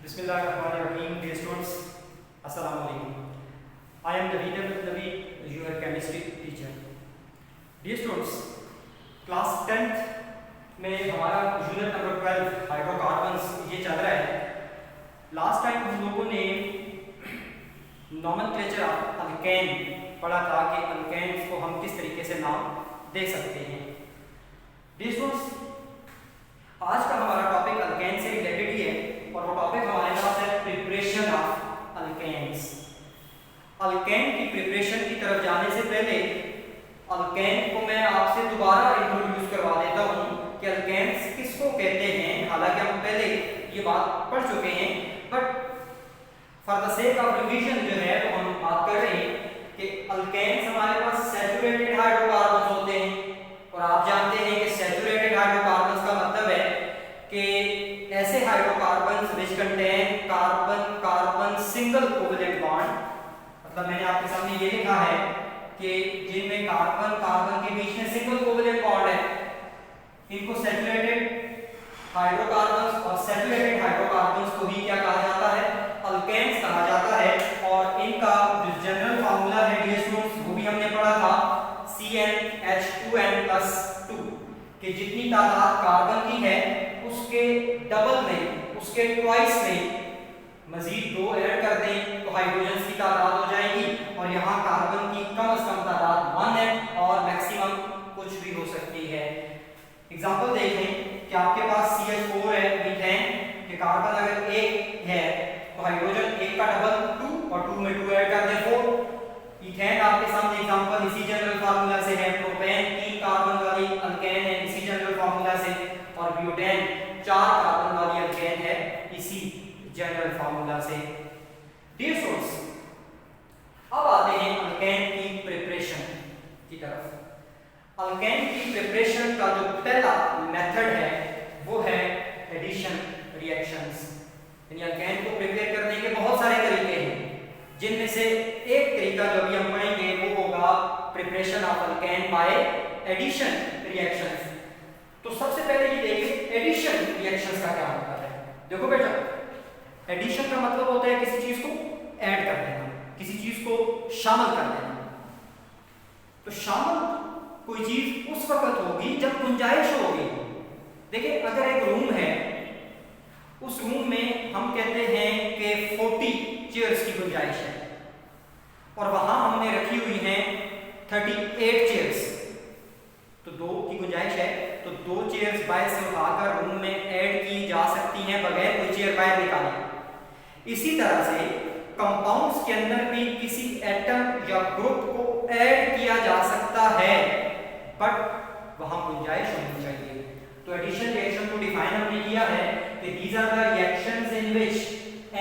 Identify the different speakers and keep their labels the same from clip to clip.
Speaker 1: Bismillahirrahmanirrahim. Dear students, Assalamu alaikum. I am Naveed, your chemistry teacher. Dear students, class 10th में हमारा unit number 12 hydrocarbons ये चल रहा है। लास्ट टाइम हम लोगों ने नॉमेनक्लेचर ऑफ अल्केन पढ़ा था कि अल्केन्स को हम किस तरीके से नाम दे सकते हैं। डियर स्टूडेंट्स, आज का हमारा टॉपिक अल्केन से रिलेटेड ही है और वो टॉपिक हमारे पास है प्रिपरेशन ऑफ अल्केन्स। अल्केन की प्रिपरेशन की तरफ जाने से पहले अल्केन को मैं आपसे दोबारा इंट्रोड्यूस करवा देता हूँ कि अल्केन्स किसको कहते हैं। हालांकि हम पहले ये बात पढ़ चुके हैं, but for the sake of revision जो है वो हम बात कर रहे हैं कि अल्केन्स हमारे पास सैचुरेटेड हाइड्रोकार्बन्स होते हैं और आप जानते हैं कि सैचुरेटेड हाइड्रोकार्बन्स का मतलब है कि ऐसे hydrocarbons which contain carbon carbon single covalent bond. मतलब मैंने आपके सामने ये लिखा है कि जिनमें कार्बन कार्बन के बीच में सिंगल कोवेलेंट बॉन्ड है, इनको सैचुरेटेड हाइड्रोकार्बन्स और सैचुरेटेड हाइड्रोकार्बन्स को ही क्या कहा जाता है, अल्केन्स कहा जाता है। और इनका जो जनरल फार्मूला है डियर स्टूडेंट्स वो भी हमने पढ़ा था, CnH2n+2 कि जितनी तादाद कार्बन की है उसके डबल में, उसके ट्वाइस में मजीद 2 ऐड कर दें तो हाइड्रोजन्स की तादाद हो जाएगी। और यहाँ कार्बन की कम से कम तादाद 1 है और मैक्सिमम कुछ भी हो सकती है। एग्जांपल देखें कि आपके पास CH4 है, मीथेन कि कार्बन अगर 1 है तो हाइड्रोजन 1 का डबल 2 और 2 में 2 ऐड कर दें 4। इथेन आपके सामने एग्जांपल इसी जनरल फार्मूला से है, प्रोपेन 3 कार्बन वाली अल्केन है इसी जनरल फार्मूला से, और ब्यूटेन 4 कार्बन वाली अल्केन है इसी जनरल फार्मूला से। डियर स्टूडेंट्स, अब आते हैं अल्केन की प्रिपरेशन की तरफ। अल्केन की प्रिपरेशन का जो पहला मेथड है वो है एडिशन रिएक्शंस। यानी अल्केन को प्रिपेयर करने के बहुत सारे तरीके हैं, जिनमें से एक तरीका जो अभी हम पढ़ेंगे वो होगा preparation of alkane by addition reactions. तो सबसे पहले ये देखिए एडिशन रिएक्शंस का क्या मतलब है। देखो बेटा, एडिशन का मतलब होता है किसी चीज को ऐड कर देना, किसी चीज को शामिल कर देना। तो शामिल कोई चीज उस वक्त होगी जब गुंजाइश होगी। देखिए अगर एक रूम है, उस रूम में हम कहते हैं कि 40 चेयर्स की गुंजाइश है और वहां हमने रखी हुई हैं 38 चेयर्स, तो 2 की गुंजाइश है तो 2 चेयर्स बाहर से उठाकर रूम में ऐड की जा सकती हैं बगैर कोई चेयर बाहर निकाले। इसी तरह से कंपाउंड्स के अंदर भी किसी एटम या ग्रुप को ऐड किया जा सकता है, बट वहां गुंजाइश होनी चाहिए। तो एडिशन रिएक्शन को डिफाइन हमने किया है कि these are the reactions in which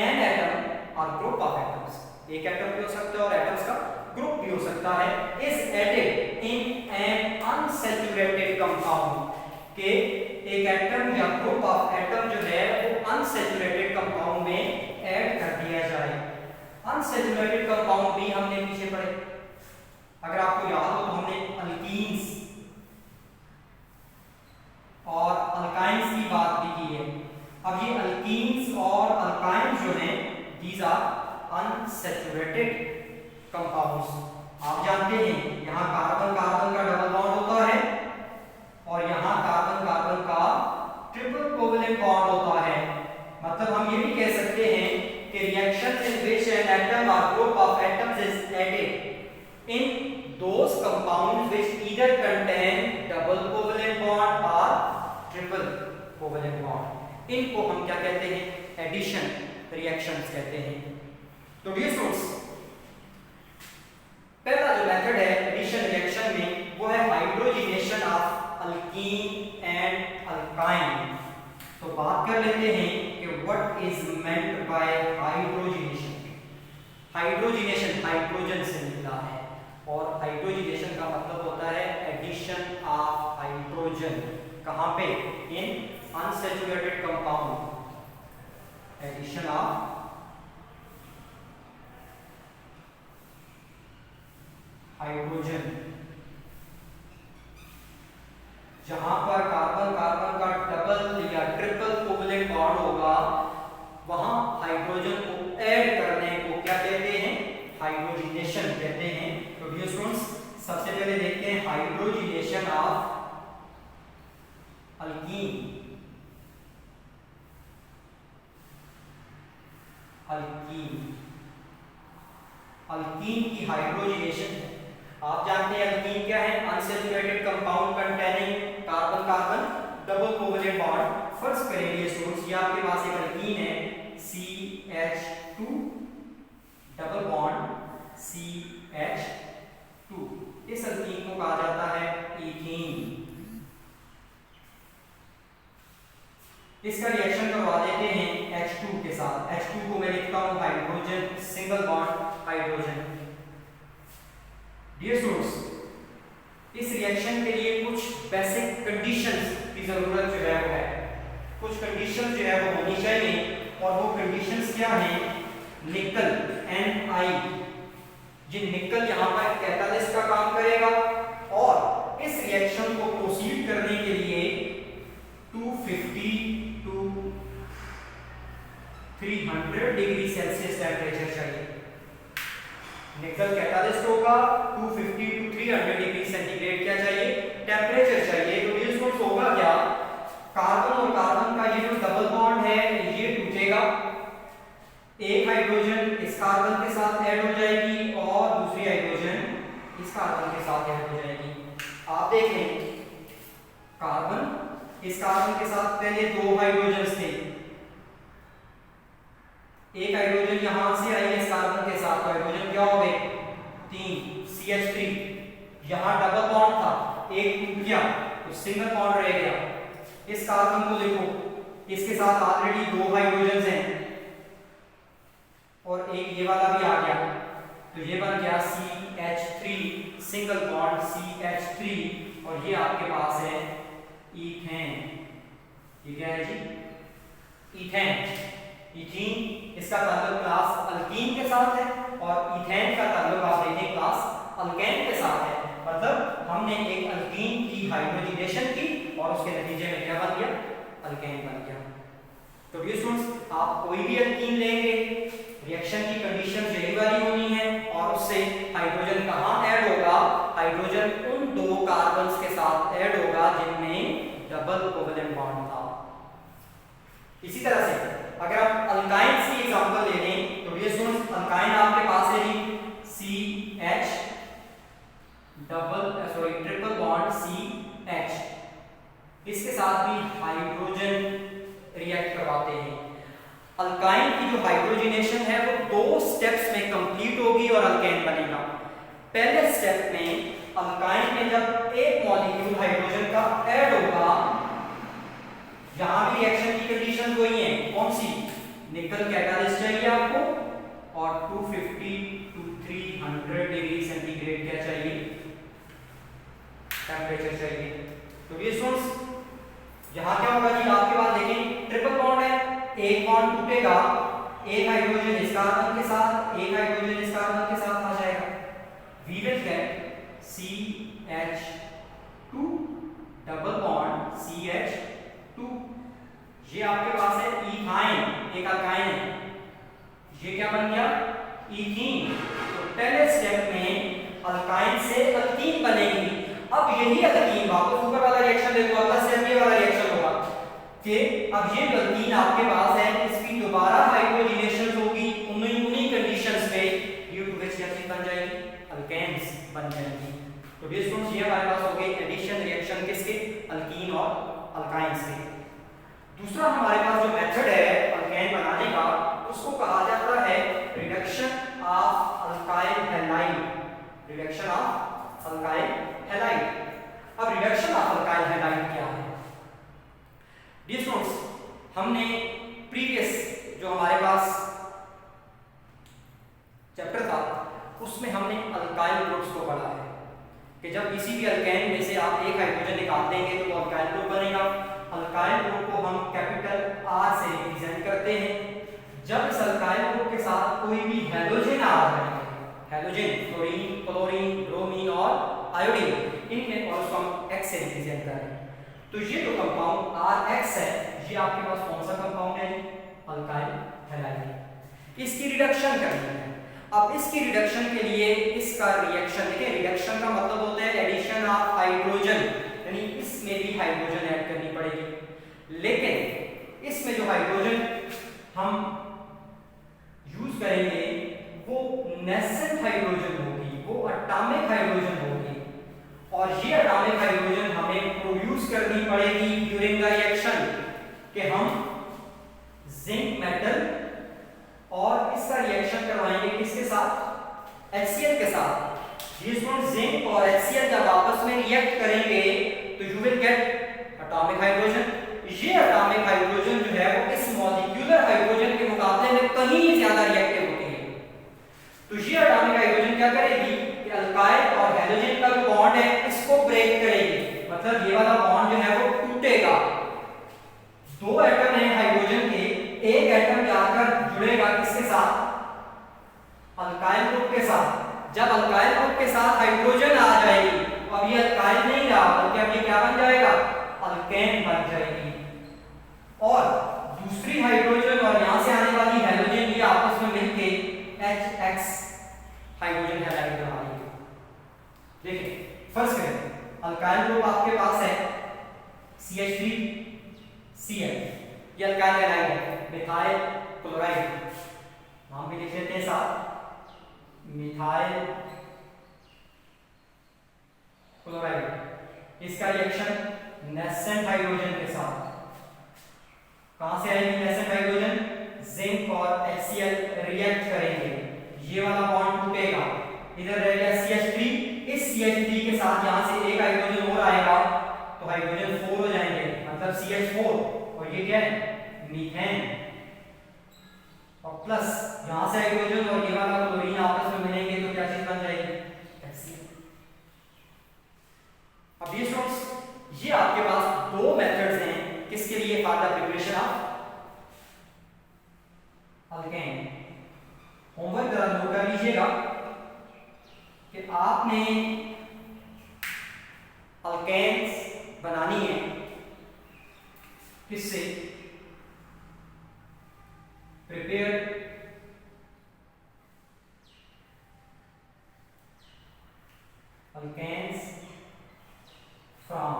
Speaker 1: an atom और ग्रुप ऑफ एटम्स, एक एटम भी हो सकता है और एटम्स का ग्रुप भी हो सकता है, is added in an unsaturated compound के एक एटम या ग्रुप ऑफ एटम जो है वो अनसैचुरेटेड कंपाउंड में ऐड कर दिया जाए। अनसैचुरेटेड कंपाउंड भी हमने पीछे पढ़े, अगर आपको याद हो तो हमने अल्कीन्स और अल्काइंस की बात भी की है। अब ये अल्कीन्स और अल्काइंस जो हैं दीज आर अनसैचुरेटेड कंपाउंड्स। आप जानते हैं यहाँ कार्बन कार्बन का डबल बॉन्ड होता है और यहाँ कार्बन कार्बन का ट्रिपल कोवेलेंट बॉन्ड होता है। मतलब हम ये भी कह सकते हैं कि reaction in which an atom और group of atoms is added in those compounds which either contain double covalent bond और ट्रिपल कोवेलेंट बॉन्ड, इनको हम क्या कहते हैं, एडिशन रिएक्शंस कहते हैं। तो डियर स्टूडेंट्स, पहला जो मेथड है एडिशन रिएक्शन में वो है hydrogenation of alkyne and alkyne. तो बात कर लेते हैं कि what is meant by hydrogenation. Hydrogenation hydrogen से निकला है और हाइड्रोजिनेशन का मतलब होता है एडिशन ऑफ हाइड्रोजन। कहां पे, in unsaturated compound, addition of hydrogen. जहां पर कार्बन कार्बन का डबल या ट्रिपल कोवेलेंट बॉन्ड होगा वहां हाइड्रोजन को ऐड करने को क्या कहते हैं? हाइड्रोजिनेशन कहते हैं। तो डियर स्टूडेंट्स, सबसे पहले देखते हैं हाइड्रोजिनेशन ऑफ अल्कीन। अल्कीन की हाइड्रोजिनेशन है। आप जानते हैं अल्कीन क्या है? Unsaturated compound containing carbon carbon double covalent bond. First करें डियर स्टूडेंट्स, ये आपके पास एक अल्कीन है CH2 डबल बॉन्ड CH2। इस अल्कीन को कहा जाता है ईथीन। इसका रिएक्शन करवा देते हैं H2 के साथ। H2 को मैं लिखता हूं hydrogen, single bond hydrogen. Dear students, इस रिएक्शन के लिए कुछ बेसिक कंडीशंस की जरूरत जो है वो है। कुछ कंडीशंस जो है वो होनी चाहिए, और वो कंडीशंस क्या हैं? निकल Ni, ये निकल यहाँ पर कैटालिस्ट का काम करेगा, और इस रिएक्शन को प्रोसीड करने के लिए 250 to 300 डिग्री सेल्सियस टेम्परेचर चाहिए। निकल कैटालिस्ट होगा, 250 to 300 डिग्री सेंटीग्रेड क्या चाहिए? टेम्परेचर चाहिए। तो डियर स्टूडेंट्स, होगा क्या? कार्बन और कार्बन का ये जो डबल बॉन्ड है ये टूटेगा, एक हाइड्रोजन इस कार्बन के साथ ऐड हो जाएगी और दूसरी हाइड्रोजन इस कार्बन के साथ ऐड हो जाएगी। आप देखें, कार्बन इस कार्बन के साथ पहले दो हाइड्रोजन थे, एक हाइड्रोजन यहां से आई इस कार्बन के साथ, हाइड्रोजन क्या हो गए? 3 CH3। यहां डबल बॉन्ड था, एक टूट गया तो सिंगल बॉन्ड रह गया। इस कार्बन को देखो, इसके साथ ऑलरेडी दो हाइड्रोजन हैं और एक ये वाला भी आ गया, तो ये बन गया CH3 सिंगल बॉन्ड CH3, और ये आपके पास है ईथेन। ये क्या है जी? ईथेन। ईथीन इसका ताल्लुक क्लास अल्कीन के साथ है, और ईथेन का ताल्लुक आप देखें क्लास अल्केन के साथ है। मतलब हमने एक अल्कीन की हाइड्रोजिनेशन की और उसके नतीजे में क्या बन गया? अल्केन बन गया। तो डियर स्टूडेंट्स, आप कोई भी अल्कीन लेंगे, रिएक्शन की कंडीशन यही वाली होनी है, और उससे हाइड्रोजन कहां ऐड होगा? हाइड्रोजन उन दो कार्बन्स के साथ ऐड होगा जिनमें डबल कोवेलेंट बॉन्ड था। इसी तरह से अगर आप अल्काइंस की एग्जांपल ले लें, तो डियर स्टूडेंट्स, अल्काइन आपके पास है जी CH ट्रिपल बॉन्ड CH, इसके साथ भी हाइड्रोजन रिएक्ट करवाते हैं। अल्काइन की जो हाइड्रोजिनेशन है वो दो स्टेप्स में कंप्लीट होगी और अल्केन बनेगा। पहले स्टेप में अल्काइन में जब एक मॉलिक्यूल हाइड्रोजन का ऐड होगा, यहां भी रिएक्शन की कंडीशन वही है। कौन सी? निकल कैटालिस्ट चाहिए आपको, और 250 to 300 डिग्री सेंटीग्रेड क्या चाहिए? टेम्परेचर चाहिए। तो ये स्टूडेंट्स, यहां क्या होगा जी? आपके पास देखें ट्रिपल बॉन्ड है, एक बॉन्ड टूटेगा, एक हाइड्रोजन इस कार्बन के साथ, एक हाइड्रोजन इस कार्बन के साथ आ जाएगा। We will get CH2 double bond CH2। ये आपके पास है इथाइन, एक अल्काइन है, ये क्या बन गया? ईथीन। तो पहले स्टेप में अल्काइन से अल्कीन बनेगी। अब यही अल्कीन वापस ऊपर वाला रिएक्शन देखो, अगला स्टेप ये वाला रिएक्शन होगा कि अब ये अल्कीन आपके पास है, इसकी दोबारा हाइड्रोजिनेशन होगी उन्हीं कंडीशंस पे, ड्यू टू व्हिच क्या चीज बन जाएगी? अल्केन्स बन जाएंगी। तो डियर स्टूडेंट्स, ये हमारे पास हो गई एडिशन रिएक्शन किसके? अल्कीन और अल्काइंस के। दूसरा हमारे पास जो मेथड है अल्केन बनाने का, उसको कहा जाता है reduction of alkyl halide. Reduction of alkyl halide. अब रिडक्शन ऑफ अल्काइल हैलाइड क्या है? डियर स्टूडेंट्स, हमने प्रीवियस जो हमारे पास चैप्टर था उसमें हमने अल्काइल ग्रुप्स को पढ़ा है कि जब किसी भी अल्केन में से आप एक हाइड्रोजन निकाल देंगे तो वो अल्काइल ग्रुप बनेगा। अल्काइल ग्रुप को हम कैपिटल R से रिप्रेजेंट करते हैं। जब इस अल्काइल ग्रुप के साथ कोई भी हैलोजन आ रहा है, हैलोजन फ्लोरीन, क्लोरीन, ब्रोमीन और आयोडीन, इनमें और उसको हम X से रिप्रेजेंट कर रहे हैं। तो ये जो कंपाउंड RX है, ये आपके पास कौन सा कंपाउंड है? Alkyl halide. इसकी रिडक्शन करनी है। अब इसकी रिडक्शन के लिए इसका रिएक्शन, देखिए रिडक्शन का मतलब होता है एडिशन ऑफ हाइड्रोजन, यानी इसमें भी हाइड्रोजन ऐड करनी पड़ेगी। लेकिन इसमें जो हाइड्रोजन हम यूज करेंगे वो नेसेंट हाइड्रोजन होगी, वो एटॉमिक हाइड्रोजन होगी, और ये एटॉमिक हाइड्रोजन हमें प्रोड्यूस करनी पड़ेगी ड्यूरिंग द रिएक्शन, कि हम जिंक मेटल और इसका रिएक्शन करवाएंगे किसके साथ, HCl के साथ। जिसमें जिंक और HCl जब आपस में रिएक्ट करेंगे तो you will get atomic hydrogen. ये एटॉमिक हाइड्रोजन जो है वो इस मॉलिक्यूलर हाइड्रोजन के मुकाबले में कहीं ज्यादा रिएक्टिव होती है। तो ये एटॉमिक हाइड्रोजन क्या करेगी कि अल्काइल और हैलोजन का जो बॉन्ड है इसको ब्रेक करेगी, मतलब ये वाला बॉन्ड जो है वो टूटेगा। दो एटम हैं हाइड्रोजन के, एक एटम जाकर जुड़ेगा किसके साथ, अल्काइल ग्रुप के साथ। जब अल्काइल ग्रुप के साथ हाइड्रोजन आ जाएगी तो अब ये अल्काइल नहीं रहा बल्कि अब ये क्या बन जाएगा, अल्केन बन जाएगी। और दूसरी हाइड्रोजन और यहां से आने वाली हैलोजन ये आपस में मिलके HX हाइड्रोजन हैलाइड बना देंगे। देखिए फर्स्ट करें, अल्काइल ग्रुप आपके पास है CH3Cl, ये अल्काइल हैलाइड है, मिथाइल क्लोराइड, नाम भी लिख लेते हैं साथ, मिथाइल क्लोराइड। इसका रिएक्शन नेसेंट हाइड्रोजन के साथ, कहां से आएगी नेसेंट हाइड्रोजन, जिंक और HCl रिएक्ट करेंगे, ये वाला बॉन्ड टूटेगा, इधर रह गया CH3, इस CH3 के साथ यहां से एक हाइड्रोजन और आएगा तो हाइड्रोजन 4 हो जाएंगे, मतलब CH4, और ये क्या है मीथेन, और प्लस यहां से हाइड्रोजन और ये वाला क्लोरीन आपस में मिलेंगे तो क्या चीज बन जाएगी, HCl। अब ये स्टूडेंट्स ये आपके पास दो मेथड्स हैं किसके लिए, for the preparation of alkane. Homework जरा नोट कर लीजिएगा कि आपने अल्केन्स बनानी है किससे, प्रिपेयर अल्केन्स फ्रॉम,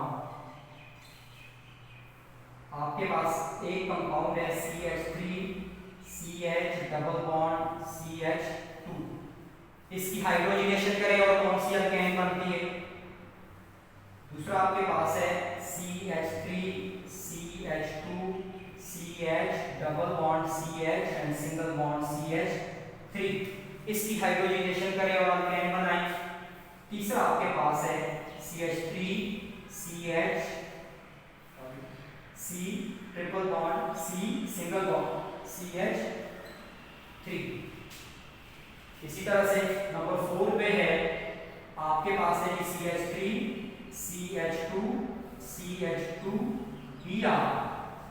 Speaker 1: आपके पास एक कंपाउंड है CH3 CH double bond CH2, इसकी हाइड्रोजनेशन करें और कौन सी अल्केन बनती है। दूसरा आपके पास है CH3 CH2 CH double bond CH and single bond CH3, इसकी हाइड्रोजनेशन करें और अल्केन बनाएं। तीसरा आपके पास है CH3 CH C triple bond C single bond CH3। इसी तरह से नंबर 4 पे है आपके पास है CH3 CH2 CH2 बीटा,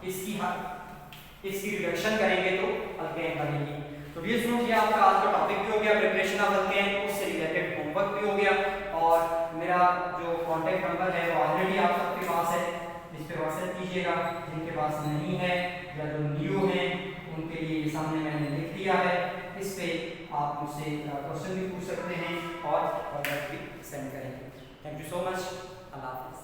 Speaker 1: इसकी रिडक्शन करेंगे तो अल्केन बनेगी। तो ये सुनो, ये आपका आज का टॉपिक भी हो गया प्रिपरेशन ऑफ अल्केन, उससे रिलेटेड होमवर्क भी हो गया, और मेरा जो कांटेक्ट नंबर है वो ऑलरेडी आप सबके पास है, इस पे व्हाट्सएप कीजिएगा। जिनके पास नहीं है या जो न्यू हैं उनके लिए सामने मैंने लिख दिया है, इस पे आप मुझसे क्वेश्चन भी पूछ सकते हैं और भी सेंड करेंगे। थैंक यू सो मच, अल्लाह हाफिज़।